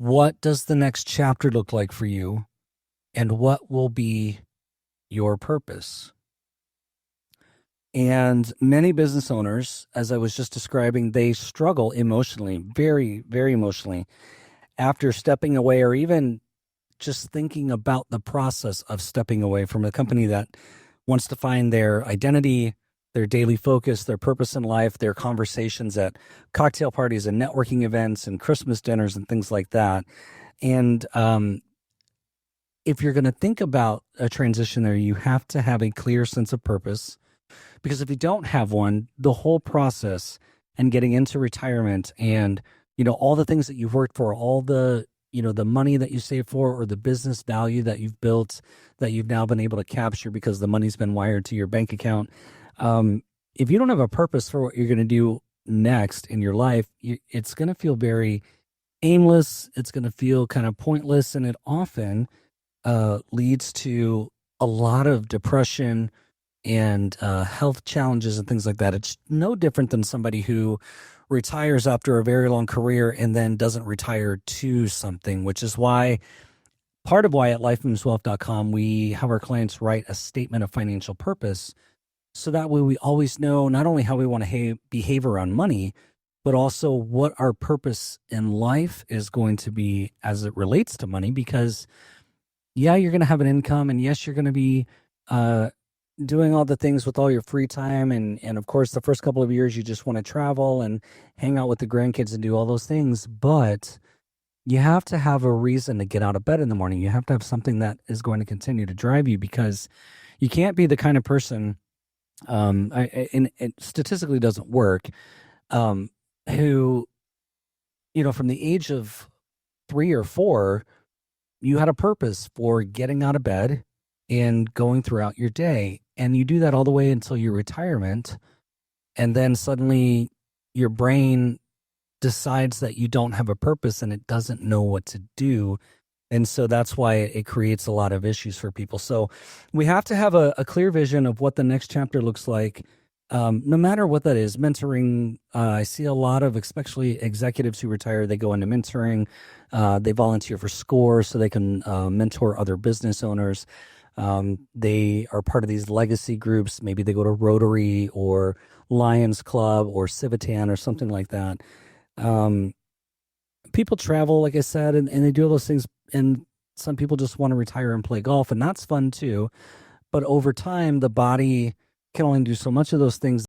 What does the next chapter look like for you? And what will be your purpose? And many business owners, as I was just describing, they struggle emotionally, very, very emotionally, after stepping away or even just thinking about the process of stepping away from a company that wants to find their identity, their daily focus, their purpose in life, their conversations at cocktail parties and networking events and Christmas dinners and things like that. And if you're going to think about a transition there, you have to have a clear sense of purpose, because if you don't have one, the whole process and getting into retirement and, all the things that you've worked for, all the, the money that you save for, or the business value that you've built that you've now been able to capture because the money's been wired to your bank account. If you don't have a purpose for what you're going to do next in your life, it's going to feel very aimless. It's going to feel kind of pointless. And it often leads to a lot of depression and health challenges and things like that. It's no different than somebody who retires after a very long career and then doesn't retire to something, which is why part of why at lifemoveswealth.com we have our clients write a statement of financial purpose, so that way we always know not only how we want to behave around money, but also what our purpose in life is going to be as it relates to money. Because yeah, you're going to have an income, and yes, you're going to be doing all the things with all your free time. And of course, the first couple of years, you just want to travel and hang out with the grandkids and do all those things. But you have to have a reason to get out of bed in the morning. You have to have something that is going to continue to drive you, because you can't be the kind of person, and it statistically doesn't work, who, from the age of 3 or 4, you had a purpose for getting out of bed and going throughout your day. And you do that all the way until your retirement. And then suddenly your brain decides that you don't have a purpose and it doesn't know what to do. And so that's why it creates a lot of issues for people. So we have to have a clear vision of what the next chapter looks like, no matter what that is. Mentoring, I see a lot of, especially executives who retire, they go into mentoring. They volunteer for SCORE so they can mentor other business owners. They are part of these legacy groups. Maybe they go to Rotary or Lions Club or Civitan or something like that. People travel, like I said, and they do all those things. And some people just want to retire and play golf, and that's fun too. But over time, the body can only do so much of those things.